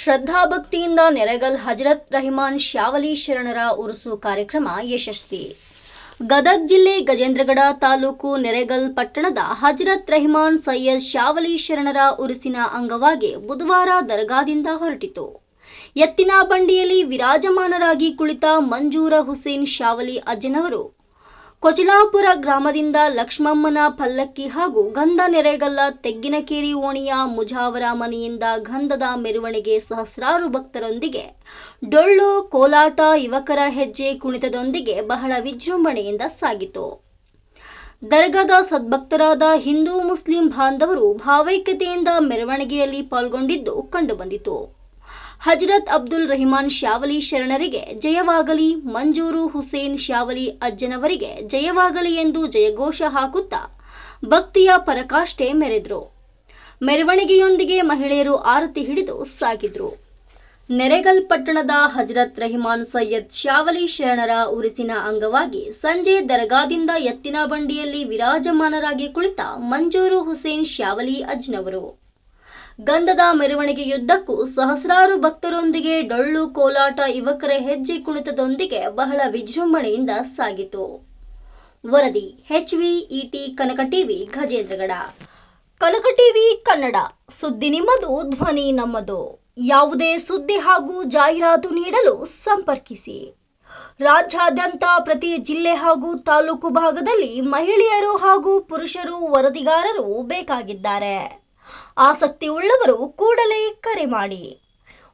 ಶ್ರದ್ಧಾಭಕ್ತಿಯಿಂದ ನೆರೆಗಲ್ ಹಜರತ್ ರಹಿಮಾನ್ ಶಾವಲಿ ಶರಣರ ಉರುಸು ಕಾರ್ಯಕ್ರಮ ಯಶಸ್ವಿ. ಗದಗ ಜಿಲ್ಲೆ ಗಜೇಂದ್ರಗಡ ತಾಲೂಕು ನೆರೆಗಲ್ ಪಟ್ಟಣದ ಹಜರತ್ ರಹಿಮಾನ್ ಸೈಯದ್ ಶಾವಲಿ ಶರಣರ ಉರುಸಿನ ಅಂಗವಾಗಿ ಬುಧವಾರ ದರ್ಗಾದಿಂದ ಹೊರಟಿತು. ಎತ್ತಿನ ಬಂಡಿಯಲ್ಲಿ ವಿರಾಜಮಾನರಾಗಿ ಕುಳಿತ ಮಂಜೂರ ಹುಸೇನ್ ಶಾವಲಿ ಅಜ್ಜನವರು ಕೊಚಲಾಪುರ ಗ್ರಾಮದಿಂದ ಲಕ್ಷ್ಮಮ್ಮನ ಪಲ್ಲಕ್ಕಿ ಹಾಗೂ ಗಂಧ ನೆರೆಗಲ್ಲ ತೆಗ್ಗಿನಕೇರಿ ಓಣಿಯ ಮುಜಾವರ ಮನೆಯಿಂದ ಗಂಧದ ಮೆರವಣಿಗೆ ಸಹಸ್ರಾರು ಭಕ್ತರೊಂದಿಗೆ ಡೊಳ್ಳು, ಕೋಲಾಟ, ಯುವಕರ ಹೆಜ್ಜೆ ಕುಣಿತದೊಂದಿಗೆ ಬಹಳ ವಿಜೃಂಭಣೆಯಿಂದ ಸಾಗಿತು. ದರ್ಗಾದ ಸದ್ಭಕ್ತರಾದ ಹಿಂದೂ ಮುಸ್ಲಿಂ ಬಾಂಧವರು ಭಾವೈಕ್ಯತೆಯಿಂದ ಮೆರವಣಿಗೆಯಲ್ಲಿ ಪಾಲ್ಗೊಂಡಿದ್ದು ಕಂಡುಬಂದಿತು. ಹಜರತ್ ಅಬ್ದುಲ್ ರಹಿಮಾನ್ ಶಾವಲಿ ಶರಣರಿಗೆ ಜಯವಾಗಲಿ, ಮಂಜೂರು ಹುಸೇನ್ ಶಾವಲಿ ಅಜ್ಜನವರಿಗೆ ಜಯವಾಗಲಿ ಎಂದು ಜಯಘೋಷ ಹಾಕುತ್ತಾ ಭಕ್ತಿಯ ಪರಾಕಾಷ್ಠೆ ಮೆರೆದರು. ಮೆರವಣಿಗೆಯೊಂದಿಗೆ ಮಹಿಳೆಯರು ಆರತಿ ಹಿಡಿದು ಸಾಗಿದ್ರು. ನೆರೆಗಲ್ ಪಟ್ಟಣದ ಹಜರತ್ ರಹಿಮಾನ್ ಸೈಯದ್ ಶಾವಲಿ ಶರಣರ ಉರುಸಿನ ಅಂಗವಾಗಿ ಸಂಜೆ ದರ್ಗಾದಿಂದ ಎತ್ತಿನ ಬಂಡಿಯಲ್ಲಿ ವಿರಾಜಮಾನರಾಗಿ ಕುಳಿತ ಮಂಜೂರು ಹುಸೇನ್ ಶಾವಲಿ ಅಜ್ಜನವರು ಗಂಧದ ಮೆರವಣಿಗೆಯುದ್ದಕ್ಕೂ ಸಹಸ್ರಾರು ಭಕ್ತರೊಂದಿಗೆ ಡೊಳ್ಳು, ಕೋಲಾಟ, ಯುವಕರ ಹೆಜ್ಜೆ ಕುಣಿತದೊಂದಿಗೆ ಬಹಳ ವಿಜೃಂಭಣೆಯಿಂದ ಸಾಗಿತು. ವರದಿ HVET ಕನಕ ಟಿವಿ ಗಜೇಂದ್ರಗಡ. ಕನಕ ಟಿವಿ ಕನ್ನಡ, ಸುದ್ದಿ ನಿಮ್ಮದು, ಧ್ವನಿ ನಮ್ಮದು. ಯಾವುದೇ ಸುದ್ದಿ ಹಾಗೂ ಜಾಹೀರಾತು ನೀಡಲು ಸಂಪರ್ಕಿಸಿ. ರಾಜ್ಯಾದ್ಯಂತ ಪ್ರತಿ ಜಿಲ್ಲೆ ಹಾಗೂ ತಾಲೂಕು ಭಾಗದಲ್ಲಿ ಮಹಿಳೆಯರು ಹಾಗೂ ಪುರುಷರು ವರದಿಗಾರರು ಬೇಕಾಗಿದ್ದಾರೆ. ಆಸಕ್ತಿ ಉಳ್ಳವರು ಕೂಡಲೇ ಕರೆ ಮಾಡಿ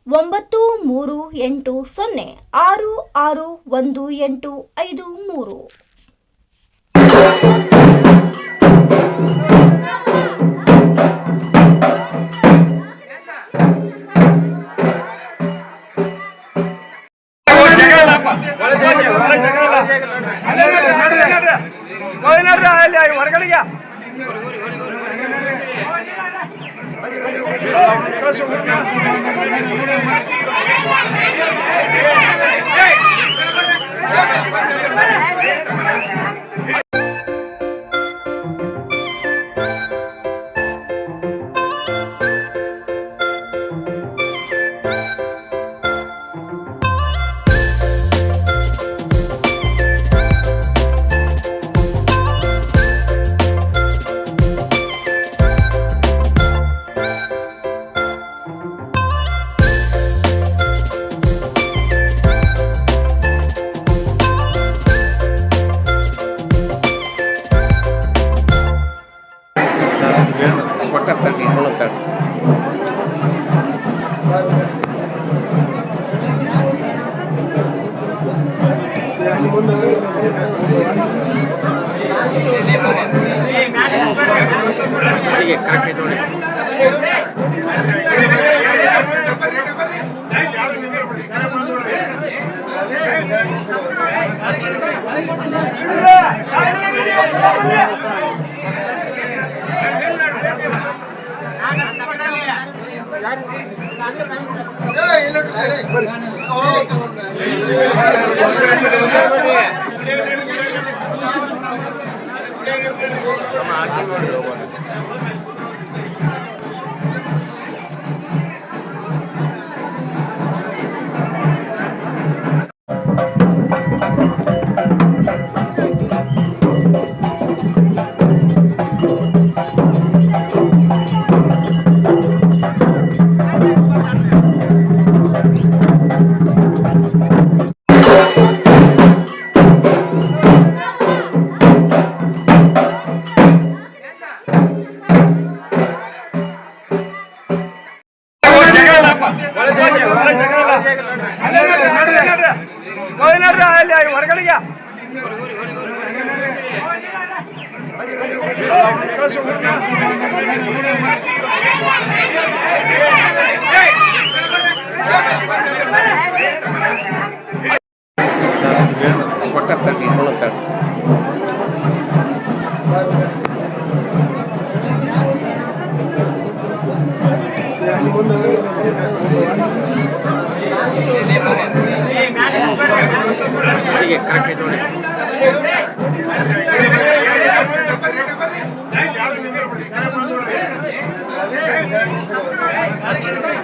9380661853.